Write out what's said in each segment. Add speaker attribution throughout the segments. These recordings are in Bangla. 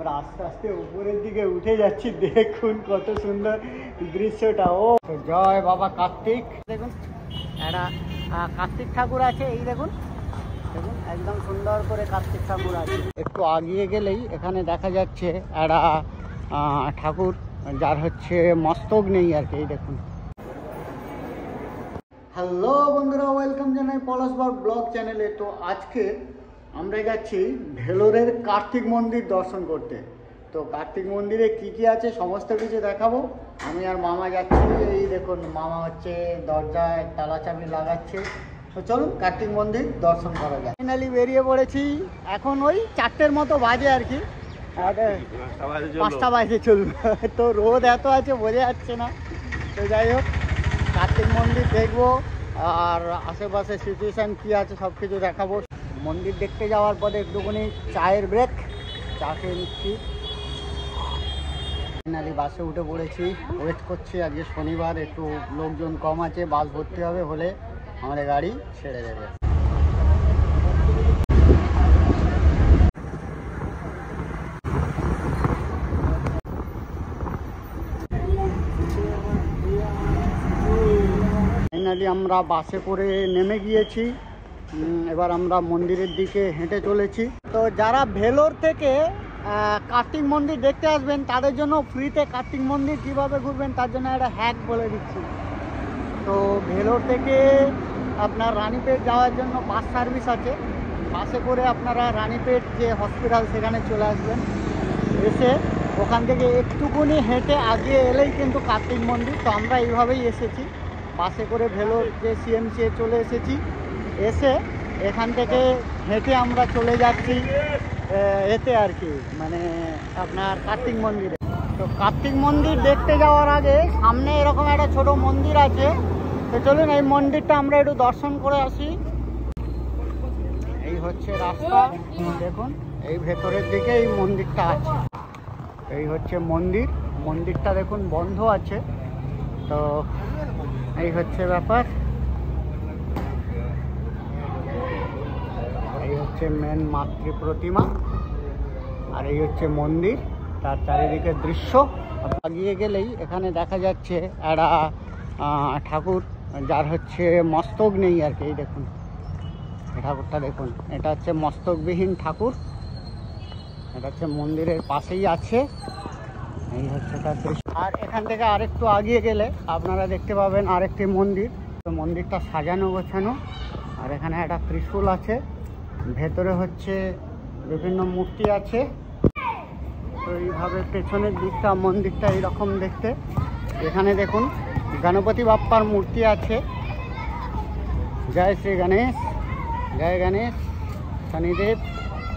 Speaker 1: আমরা আস্তে আস্তে উপরের দিকে উঠে যাচ্ছি। দেখুন কত সুন্দর দৃশ্যটা। ও জয় বাবা কার্তিক। দেখুন একটা কার্তিক ঠাকুর আছে, এই দেখুন দেখুন একদম সুন্দর করে কার্তিক ঠাকুর আছে। একটু আগিয়ে গেলেই এখানে দেখা যাচ্ছে একটা ঠাকুর, যার হচ্ছে মস্তক নেই আর কি। এই দেখুন। হ্যালো বন্ধুরা, ওয়েলকাম জানাই পলাশবাগ ব্লগ চ্যানেলে। তো আজকে আমরা যাচ্ছি ভেলোরের কার্তিক মন্দির দর্শন করতে। তো কার্তিক মন্দিরে কি কি আছে সমস্ত কিছু দেখাবো। আমি আর মামা যাচ্ছি। এই দেখুন মামা হচ্ছে দরজায় তালা চাবি লাগাচ্ছে। তো চলুন কার্তিক মন্দির দর্শন করা যায়। ফাইনালি বেরিয়ে পড়েছি। এখন ওই 4টের মতো বাজে আর কি, 5টা বাজে চলবে। তো রোদ এত আছে বোঝা যাচ্ছে না। তো যাই হোক, কার্তিক মন্দির দেখবো আর আশেপাশে সিচুয়েশান কী আছে সব কিছু দেখাবো। মন্দির দেখতে যাওয়ার পরে একটুখানি চায়ের ব্রেক, চা খেয়ে নিচ্ছি। ফাইনালি বাসে উঠে পড়েছি, ওয়েট করছি। আজকে শনিবার, একটু লোকজন কম আছে, বাস ভর্তি হবে, হলে আমাদের গাড়ি ছেড়ে দেবে। ফাইনালি আমরা বাসে করে নেমে গিয়েছি। এবার আমরা মন্দিরের দিকে হেঁটে চলেছি। তো যারা ভেলোর থেকে কার্তিক মন্দির দেখতে আসবেন তাদের জন্য ফ্রিতে কার্তিক মন্দির কীভাবে ঘুরবেন তার জন্য একটা হ্যাক বলে দিচ্ছি। তো ভেলোর থেকে আপনার রানীপেট যাওয়ার জন্য বাস সার্ভিস আছে। বাসে করে আপনারা রানীপেট যে হসপিটাল সেখানে চলে আসবেন। এসে ওখান থেকে একটুকুনি হেঁটে আগে এলেই কিন্তু কার্তিক মন্দির। তো আমরা এইভাবেই এসেছি, বাসে করে ভেলোর যে সিএমসি চলে এসেছি। এসে এখান থেকে হেঁটে আমরা চলে যাচ্ছি এতে আর কি, মানে আপনার কার্তিক মন্দিরে। তো কার্তিক মন্দির দেখতে যাওয়ার আগে সামনে এরকম একটা ছোট মন্দির আছে। তো চলুন এই মন্দিরটা আমরা একটু দর্শন করে আসি। এই হচ্ছে রাস্তা, দেখুন এই ভেতরের দিকে এই মন্দিরটা আছে। এই হচ্ছে মন্দির। মন্দিরটা দেখুন বন্ধ আছে। তো এই হচ্ছে ব্যাপার। এই হচ্ছে মেন মাতৃ প্রতিমা, আর এই হচ্ছে মন্দির, তার চারিদিকে দৃশ্য। আগিয়ে গেলেই এখানে দেখা যাচ্ছে একটা ঠাকুর, যার হচ্ছে মস্তক নেই আর কি। এই দেখুন ঠাকুরটা দেখুন, এটা হচ্ছে মস্তকবিহীন ঠাকুর। এটা হচ্ছে মন্দিরের পাশেই আছে। এই হচ্ছে তার দৃশ্য। আর এখান থেকে আরেকটু আগিয়ে গেলে আপনারা দেখতে পাবেন আরেকটি মন্দির। তো মন্দিরটা সাজানো গোছানো, আর এখানে একটা ত্রিশূল আছে। ভেতরে হচ্ছে বিভিন্ন মূর্তি আছে। তো এইভাবে পেছনের দিকটা মন্দিরটা এইরকম দেখতে। এখানে দেখুন গণপতি বাপ্পার মূর্তি আছে। জয় শ্রী গণেশ, জয় গণেশ, শনিদেব,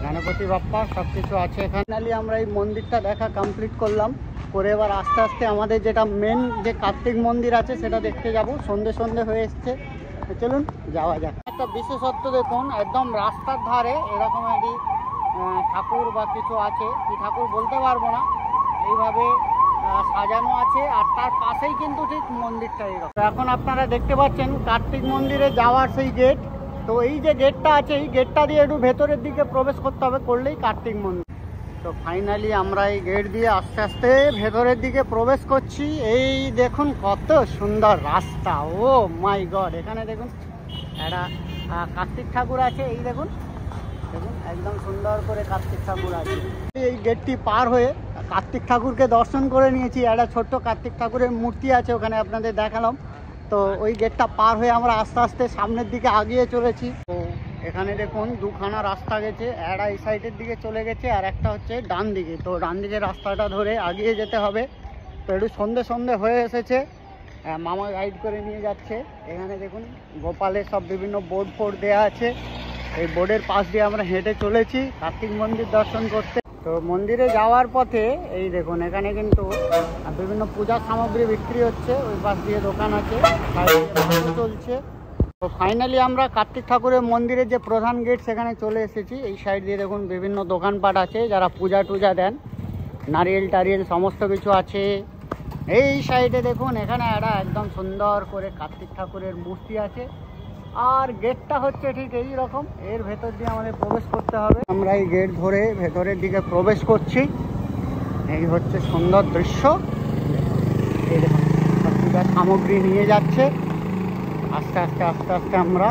Speaker 1: গণপতি বাপ্পা সব কিছু আছে এখানে। ফাইনালি আমরা এই মন্দিরটা দেখা কমপ্লিট করলাম। করে এবার আস্তে আস্তে আমাদের যেটা মেন যে কার্তিক মন্দির আছে সেটা দেখতে যাব। সন্ধে সন্ধে হয়ে এসছে, চলুন যাওয়া যাক। একটা বিশেষত্ব দেখুন, একদম রাস্তার ধারে এরকম একটি ঠাকুর বা কিছু আছে, কি ঠাকুর বলতে পারবো না, এইভাবে সাজানো আছে। আর তার পাশেই কিন্তু ঠিক মন্দিরটা এরকম। এখন আপনারা দেখতে পাচ্ছেন কার্তিক মন্দিরে যাওয়ার সেই গেট। তো এই যে গেটটা আছে, এই গেটটা দিয়ে একটু ভেতরের দিকে প্রবেশ করতে হবে, করলেই কার্তিক মন্দির। তো ফাইনালি আমরা এই গেট দিয়ে আস্তে আস্তে ভেতরের দিকে প্রবেশ করছি। এই দেখুন কত সুন্দর রাস্তা। ও মাই গড, এখানে দেখুন একটা কার্তিক ঠাকুর আছে। এই দেখুন দেখুন একদম সুন্দর করে কার্তিক ঠাকুর আছে। এই গেটটি পার হয়ে কার্তিক ঠাকুরকে দর্শন করে নিয়েছি। একটা ছোট্ট কার্তিক ঠাকুরের মূর্তি আছে ওখানে, আপনাদের দেখালাম। তো ওই গেটটা পার হয়ে আমরা আস্তে আস্তে সামনের দিকে আগিয়ে চলেছি। তো এখানে দেখুন দুখানা রাস্তা গেছে, একটা এই সাইডের দিকে চলে গেছে আর একটা হচ্ছে ডান দিকে। তো ডান দিকে রাস্তাটা ধরে আগিয়ে যেতে হবে। তো একটু সন্ধে সন্ধে হয়ে এসেছে, মামা গাইড করে নিয়ে যাচ্ছে। এখানে দেখুন গোপালের সব বিভিন্ন বোর্ড ফোর্ড দেওয়া আছে। এই বোর্ডের পাশ দিয়ে আমরা হেঁটে চলেছি কার্তিক মন্দির দর্শন করতে। তো মন্দিরে যাওয়ার পথে এই দেখুন এখানে কিন্তু বিভিন্ন পূজার সামগ্রী বিক্রি হচ্ছে। ওই পাশ দিয়ে দোকান আছে, চলছে। তো ফাইনালি আমরা কার্তিক ঠাকুরের মন্দিরের যে প্রধান গেট সেখানে চলে এসেছি। এই সাইড দিয়ে দেখুন বিভিন্ন দোকানপাট আছে, যারা পূজা টুজা দেন, নারিয়েল টারিয়েল সমস্ত কিছু আছে। এই সাইডে দেখুন এখানে একটা একদম সুন্দর করে কার্তিক ঠাকুরের মূর্তি আছে। আর গেটটা হচ্ছে ঠিক এই রকম, এর ভেতর দিয়ে আমাদের প্রবেশ করতে হবে। আমরা এই গেট ধরে ভেতরের দিকে প্রবেশ করছি। এই হচ্ছে সুন্দর দৃশ্য। এই দেখুন সব পূজার সামগ্রী নিয়ে যাচ্ছে। আস্তে আস্তে আস্তে আস্তে আমরা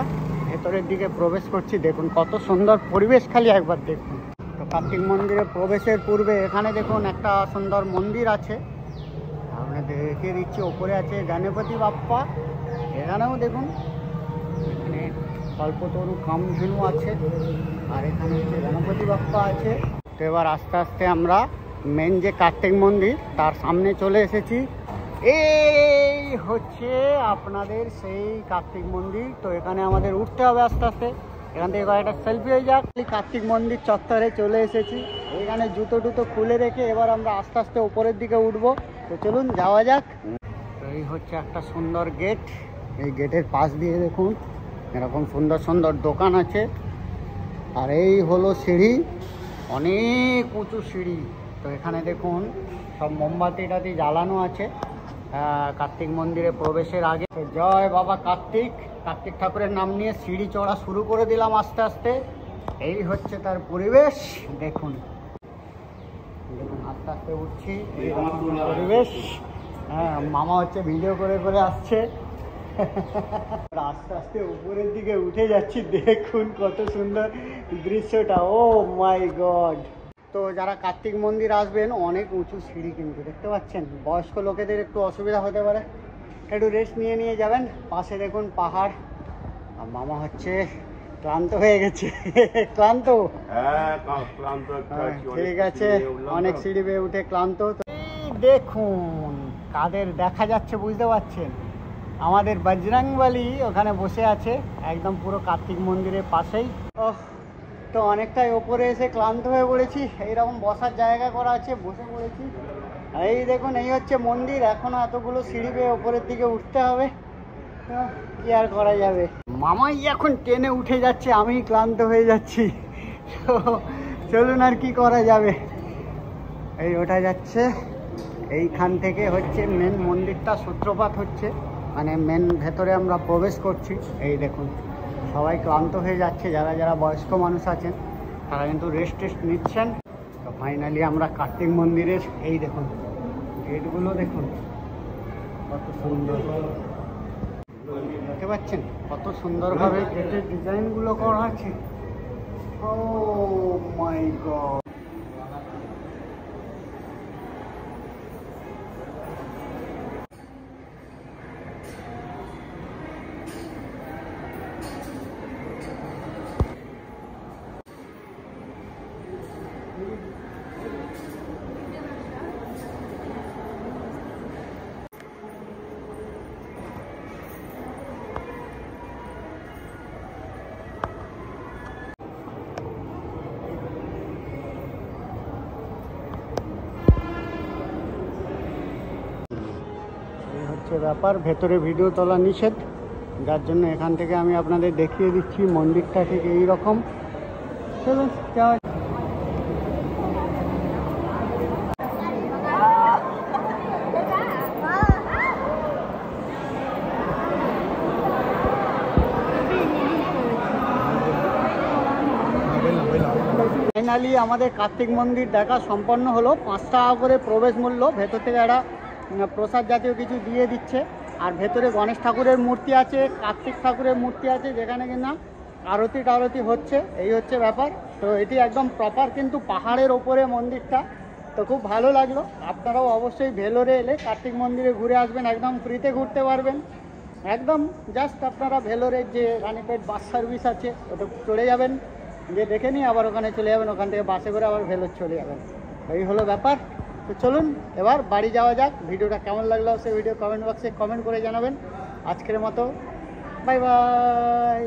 Speaker 1: ভেতরের দিকে প্রবেশ করছি। দেখুন কত সুন্দর পরিবেশ, খালি একবার দেখুন। তো কার্তিক মন্দিরে প্রবেশের পূর্বে এখানে দেখুন একটা সুন্দর মন্দির আছে, আপনাদের দেখিয়ে দিচ্ছি। ওপরে আছে গণপতি বাপ্পা, এখানেও দেখুন, এখানে কল্পতরু কামধেনু আছে, আর এখানে হচ্ছে গণপতি বাপ্পা আছে। তো এবার আস্তে আস্তে আমরা মেন যে কার্তিক মন্দির তার সামনে চলে এসেছি। এই হচ্ছে আপনাদের সেই কার্তিক মন্দির। তো এখানে আমাদের উঠতে হবে আস্তে আস্তে, এখান থেকে কয়েকটা সেলফি হয়ে যাক। কার্তিক মন্দির চত্বরে চলে এসেছি। এখানে জুতো টুতো খুলে রেখে এবার আমরা আস্তে আস্তে উপরের দিকে উঠবো। তো চলুন যাওয়া যাক। তো এই হচ্ছে একটা সুন্দর গেট। এই গেটের পাশ দিয়ে দেখুন এরকম সুন্দর সুন্দর দোকান আছে, আর এই হলো সিঁড়ি, অনেক উঁচু সিঁড়ি। তো এখানে দেখুন সব মোমবাতি টাতি জ্বালানো আছে কার্তিক মন্দিরে প্রবেশের আগে। তো জয় বাবা কার্তিক, কার্তিক ঠাকুরের নাম নিয়ে সিঁড়ি চড়া শুরু করে দিলাম আস্তে আস্তে। এই হচ্ছে তার পরিবেশ, দেখুন দেখুন আস্তে আস্তে উঠছি, এই পরিবেশ। হ্যাঁ, মামা হচ্ছে ভিডিও করে করে আসছে। আস্তে আস্তে উপরের দিকে উঠে যাচ্ছি, দেখুন কত সুন্দর দৃশ্যটা, ও মাই গড। তো যারা কার্তিক মন্দির আসবেন, অনেক উঁচু সিঁড়ি কিন্তু দেখতে পাচ্ছেন। বয়স্ক লোকেদের একটু অসুবিধা হতে পারে, একটু রেস্ট নিয়ে নিয়ে যাবেন। পাশে দেখুন পাহাড়, আর মামা হচ্ছে ক্লান্ত হয়ে গেছে। ক্লান্ত? ঠিক আছে, অনেক সিঁড়ি বেয়ে উঠে ক্লান্ত। দেখুন কাদের দেখা যাচ্ছে বুঝতে পারছেন, আমাদের বজরংবলী ওখানে বসে আছে একদম পুরো কার্তিক মন্দিরের পাশেই। তো অনেকটাই ওপরে এসে ক্লান্ত হয়ে পড়েছি, এইরকম বসার জায়গা করা আছে, বসে পড়েছি। এই দেখুন এই হচ্ছে মন্দির, এখনো এতগুলো সিঁড়ি বেয়ে ওপরের দিকে উঠতে হবে, কি আর করা যাবে। মামাই এখন ট্রেনে উঠে যাচ্ছে, আমি ক্লান্ত হয়ে যাচ্ছি। তো চলুন আর কি করা যাবে। এই ওঠা যাচ্ছে, এইখান থেকে হচ্ছে মেন মন্দিরটা সূত্রপাত হচ্ছে, মানে মেন ভেতরে আমরা প্রবেশ করছি। এই দেখুন সবাই ক্লান্ত হয়ে যাচ্ছে, যারা যারা বয়স্ক মানুষ আছেন তারা কিন্তু রেস্ট টেস্ট নিচ্ছেন। তো ফাইনালি আমরা কার্তিক মন্দিরের এই দেখুন গেটগুলো দেখুন কত সুন্দর, দেখতে পাচ্ছেন কত সুন্দরভাবে গেটের ডিজাইনগুলো করা আছে। ও মাই গড। ব্যাপার, ভেতরে ভিডিও তোলা নিষেধ, যার জন্য এখান থেকে আমি আপনাদের দেখিয়ে দিচ্ছি মন্দিরটা ঠিক এইরকম। চলুন যাওয়া। ফাইনালি আমাদের কার্তিক মন্দির দেখা সম্পন্ন হলো। 5 টাকা করে প্রবেশ মূল্য, ভেতর থেকে একটা প্রসাদ জাতীয় কিছু দিয়ে দিচ্ছে। আর ভেতরে গণেশ ঠাকুরের মূর্তি আছে, কার্তিক ঠাকুরের মূর্তি আছে, যেখানে কিনা আরতি টারতি হচ্ছে, এই হচ্ছে ব্যাপার। তো এটি একদম প্রপার কিন্তু পাহাড়ের ওপরে মন্দিরটা, তো খুব ভালো লাগলো। আপনারাও অবশ্যই ভেলোরে এলে কার্তিক মন্দিরে ঘুরে আসবেন, একদম ফ্রিতে ঘুরতে পারবেন। একদম জাস্ট আপনারা ভেলোরের যে রানীপেট বাস সার্ভিস আছে ওটা চলে যাবেন, যে দেখে নিয়ে আবার ওখানে চলে যাবেন, ওখান থেকে বাসে করে আবার ভেলোর চলে যাবেন। এই হলো ব্যাপার। তো চলুন এবার বাড়ি যাওয়া যাক। ভিডিওটা কেমন লাগলো সে ভিডিও কমেন্ট বক্সে কমেন্ট করে জানাবেন। আজকের মতো বাই বাই।